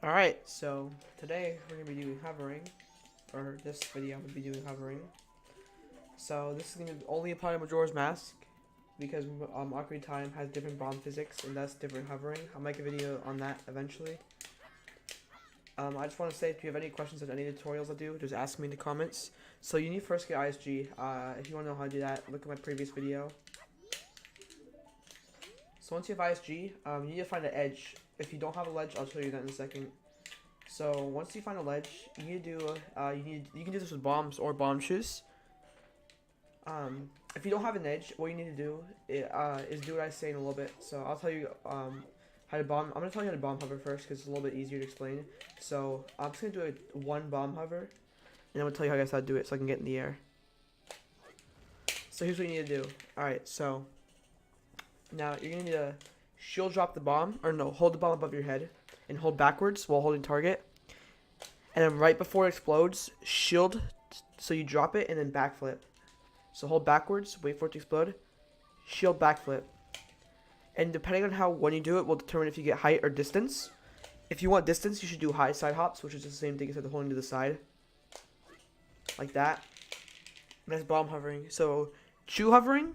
Alright, so today we're going to be doing hovering, or this video I'm going to be doing hovering. So this is going to only apply to Majora's Mask, because Ocarina of Time has different bomb physics, and that's different hovering. I'll make a video on that eventually. I just want to say, if you have any questions on any tutorials I do, just ask me in the comments. So you need first get ISG. If you want to know how to do that, look at my previous video. So once you have ISG, you need to find an edge. If you don't have a ledge, I'll show you that in a second. So once you find a ledge, you need to do you can do this with bombs or bomb shoes. If you don't have an edge, what you need to do is do what I say in a little bit. So I'll tell you how to bomb. I'm gonna tell you how to bomb hover first because it's a little bit easier to explain. So I'm just gonna do one bomb hover, and I'm gonna tell you how to do it so I can get in the air. So here's what you need to do. All right, so now you're gonna need to shield drop the bomb, or no, hold the bomb above your head and hold backwards while holding target. And then right before it explodes, shield so you drop it and then backflip. So hold backwards, wait for it to explode, shield backflip. And depending on when you do it will determine if you get height or distance. If you want distance, you should do high side hops, which is the same thing as holding to the side. Like that. And that's bomb hovering. So chew hovering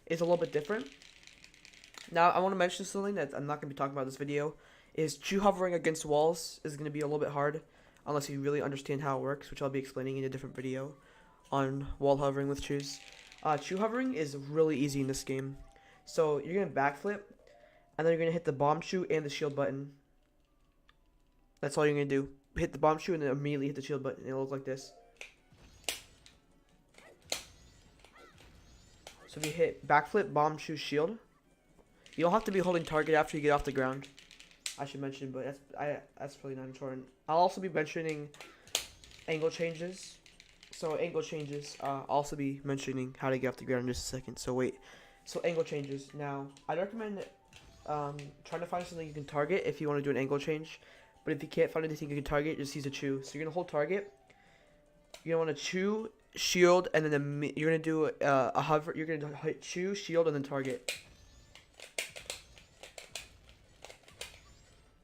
is a little bit different. Now, I want to mention something that I'm not going to be talking about in this video, is chew hovering against walls is going to be a little bit hard, unless you really understand how it works, which I'll be explaining in a different video on wall hovering with chews. Chew hovering is really easy in this game. So, you're going to backflip, and then you're going to hit the bomb shoe and the shield button. That's all you're going to do. Hit the bomb shoe and then immediately hit the shield button, and it'll look like this. So, if you hit backflip, bomb shoe, shield, you don't have to be holding target after you get off the ground. I should mention, but that's really not important. I'll also be mentioning angle changes. So angle changes. I'll also be mentioning how to get off the ground in just a second. So wait. So angle changes. Now, I'd recommend trying to find something you can target if you want to do an angle change. But if you can't find anything you can target, just use a chew. So you're gonna hold target. You're gonna want to chew, shield, and then you're gonna do a hover. You're gonna hit chew, shield, and then target.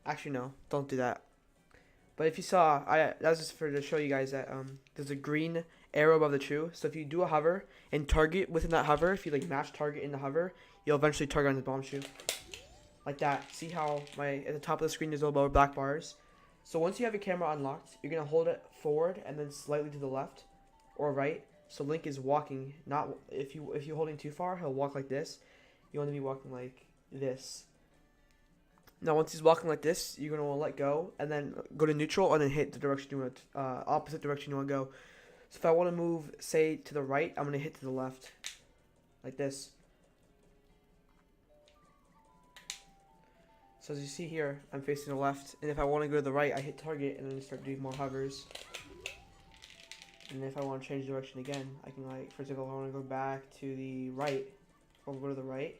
Actually, no, don't do that. But if you saw, that was just to show you guys that there's a green arrow above the chew. So if you do a hover and target within that hover, if you like match target in the hover, you'll eventually target on the bomb shoe. Like that. See how at the top of the screen there's little black bars. So once you have your camera unlocked, you're gonna hold it forward and then slightly to the left or right. So Link is walking. Not if you're holding too far, he'll walk like this. You want to be walking like this. Now, once he's walking like this, you're going to want to let go and then go to neutral and then hit the direction you want, opposite direction you want to go. So if I want to move, say, to the right, I'm going to hit to the left, like this. So as you see here, I'm facing the left, and if I want to go to the right, I hit target and then start doing more hovers. And if I want to change direction again, I can, like, for example, if I want to go back to the right, if I want to go to the right,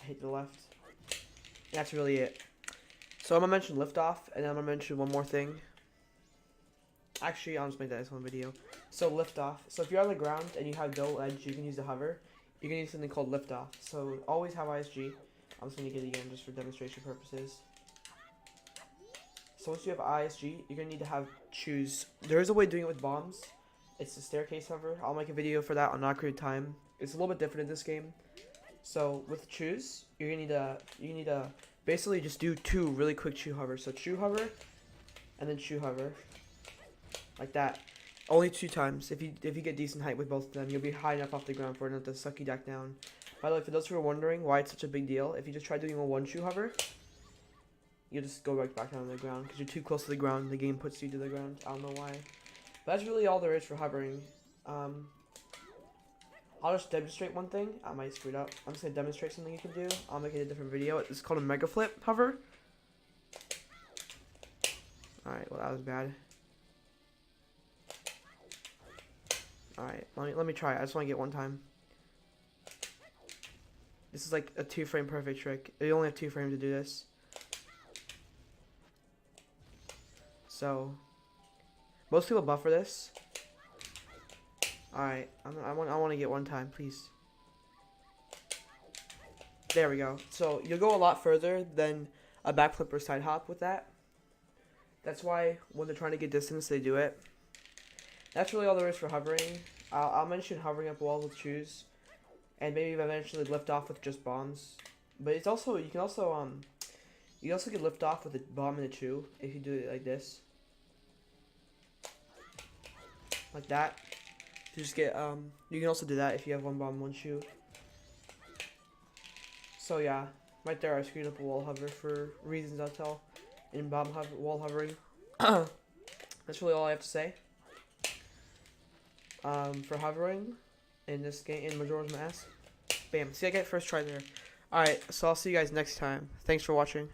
I hit the left. That's really it. So I'm going to mention Liftoff, and then I'm going to mention one more thing. Actually, I'll just make that as one video. So Liftoff. So if you're on the ground and you have no edge, you can use the hover. You're going to use something called Liftoff. So always have ISG. I'm just going to get it again just for demonstration purposes. So once you have ISG, you're going to need to choose. There is a way of doing it with bombs. It's the staircase hover. I'll make a video for that on Ocarina of Time. It's a little bit different in this game. So with chews, you need to basically just do two really quick chew hovers. So chew hover, and then chew hover, like that. Only 2 times. If you get decent height with both of them, you'll be high enough off the ground for it not to suck you back down. By the way, for those who are wondering why it's such a big deal, if you just try doing a 1 chew hover, you'll just go right back down on the ground because you're too close to the ground. The game puts you to the ground. I don't know why. But that's really all there is for hovering. I'll just demonstrate one thing. I might screw it up. I'm just going to demonstrate something you can do. I'll make it a different video. It's called a mega flip hover. Alright, well that was bad. Alright, let me try it. I just want to get one time. This is like a 2-frame perfect trick. You only have 2 frames to do this. So, most people buffer this. Alright, I want to get one time, please. There we go. So you'll go a lot further than a backflip or side hop with that. That's why when they're trying to get distance, they do it. That's really all there is for hovering. I'll mention hovering up walls with shoes, and maybe eventually lift off with just bombs. But it's also you can also get lift off with a bomb and a chew if you do it like this, like that. You just get you can also do that if you have one bomb, one chew. So yeah, right there I screwed up a wall hover for reasons I'll tell in wall hovering. That's really all I have to say. For hovering in this game in Majora's Mask. Bam. See, I get first try there. Alright, so I'll see you guys next time. Thanks for watching.